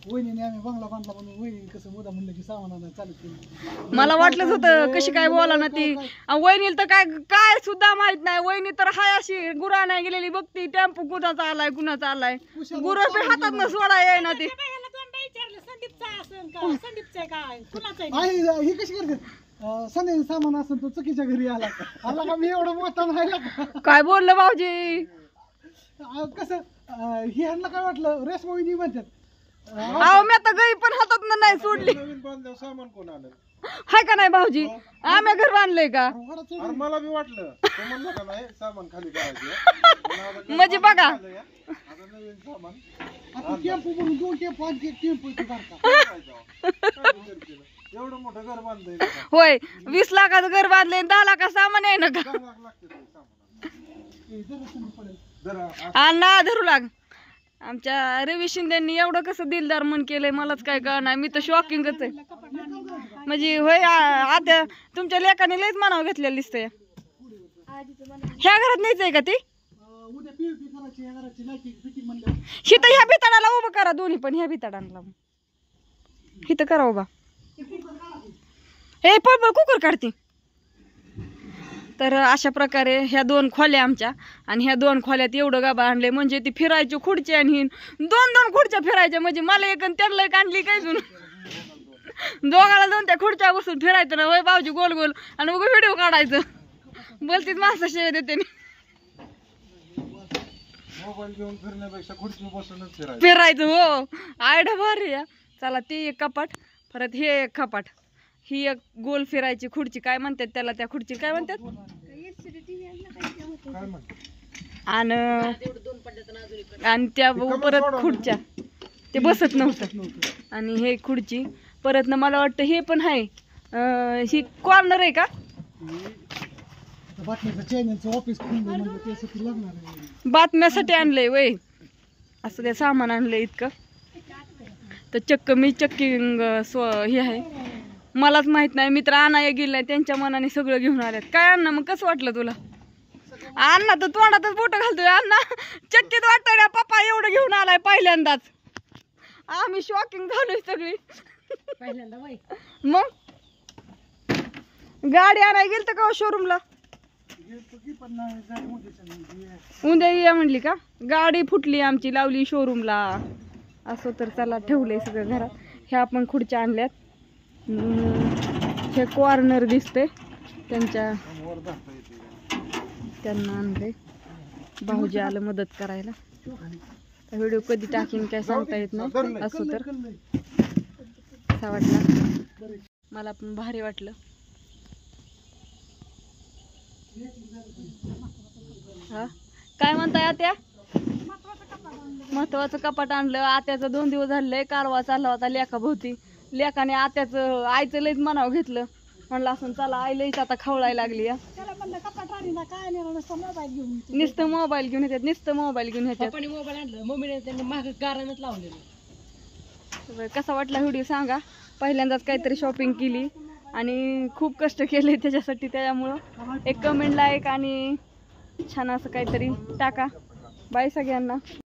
वहिनीने आम्ही बंगला बांधला म्हणून वहिनी कसं मुदा म्हणलं की सामानानं चालू केलं. मला वाटलंच होतं कशी काय बोला ना ती. वहिनीला तर काय काय सुद्धा माहित नाही. वहिनी तर हाय अशी गुरा नाही गेलेली बघती टेम्पो कुणाचा आलाय कुणाचा आलाय. गुरं पे हातात न सोडा येई ना ती. ही कशी करते संध्याकाळी सामान असेल तो चुकीच्या घरी आला का मी एवढं मोठा नाही काय बोललं भाऊजी. कसं ही ह्यांना काय वाटलं रेस वहिनी म्हणतात. अहो मी आता गई पण हातात नाही सोडली. सामान कोण आलं हाय का नाही भाऊजी. आम्ही घर बांधलंय का. मला बी वाटलं म्हणलं का नाही सामान खाली करायचं म्हणजे बघा नवीन सामान आता टेम्पो म्हणून 2 टेम्पो आणि 1 टेम्पो एवढं मोठं घर बांधलंय. होय 20 लाखाचं घर बांधलंय 10 लाखाचं सामान आहे ना का. अण्णा धरू लाग. आमच्या रवी शिंदेनी एवढं कसं दिलदार मन केलंय मलाच काय कळणार. मी तर शॉकिंगच आहे. म्हणजे होय आता तुमच्या लेकाने लयच मनाव घेतलेलं दिसतंय. ह्या घरात नाहीच का ती. हिथं ह्या भिताडाला उभं करा दोन्ही पण. ह्या भिताडाला हिथं करा उभा. हे पळ कुकर काढते. तर अशा प्रकारे ह्या 2 खोल्या आमच्या. आणि ह्या 2 खोल्यात एवढं गाबा आणले म्हणजे ती फिरायची खुर्ची आणि 2 खुर्च्या फिरायच्या. म्हणजे मला एक आणि त्यांना एक आणली काय जुन. दोघाला 2 त्या खुर्च्या बसून फिरायचं ना. होय भाऊजी गोल गोल आणि मग व्हिडिओ काढायचं. बोलतीच माणसं शेव देते मोबाईल घेऊन फिरण्यापेक्षा खुर्ची बसूनच फिरायचं. हो आयडिया भारी आहे. चला ती एक कपाट परत हे एक कपाट. ही एक गोल फिरायची खुर्ची काय म्हणतात त्याला. त्या खुर्ची काय म्हणतात आणि त्या परत खुर्च्या ते बसत नव्हतं. आणि हे खुर्ची परत ना मला वाटतं हे पण आहे. ही कॉर्नर आहे का. बातम्यासाठी आणलंय वय. असं ते सामान आणलंय इतकं. तर चक्क मी चक्किंग हे आहे. मलाच माहित नाही. मित्र आणाय गेलाय त्यांच्या मनाने सगळं घेऊन आल्यात. काय अण्णा मग कसं वाटलं तुला. अण्णा तर तोंडातच बोट घालतोय. अण्णा चक्कीत वाटतंय ना पप्पा एवढं घेऊन आलाय पहिल्यांदाच. आम्ही शॉकिंग झालोय सगळी. मग गाडी आणाय गेलत का शोरूमला. उद्या या म्हणली का. गाडी फुटली आमची लावली शोरूमला. असं तर चला ठेवलंय सगळं घरात. ह्या आपण खुर्च्या आणल्यात. हे कॉर्नर दिसते त्यांना आणले. भाऊजी आलं मदत करायला. व्हिडिओ कधी टाकीन काय सांगता येत नाही. असं तर असा वाटला मला पण भारी वाटलं. हा काय म्हणताय आत्या. महत्वाचं कपाट आणलं. आत्याचं 2 दिवस झाले कारवा चालला होता लेकाभोवती. लेकाने आत्याचं आईचं लयच मनाव घेतलं. म्हणलं असं चला आई लईच आता खवळायला लागली. नुसतं मोबाईल घेऊन येतात. नुसतं मोबाईल घेऊन येतात. मोबाईल आणलं मम्मीने त्यांनी माग गारणच लावलेलं. कसा वाटला व्हिडिओ सांगा. पहिल्यांदाच काहीतरी शॉपिंग केली आणि खूप कष्ट केले त्याच्यासाठी. त्याच्यामुळं एक कमेंट लाईक आणि छान असं काहीतरी टाका. बाय सगळ्यांना.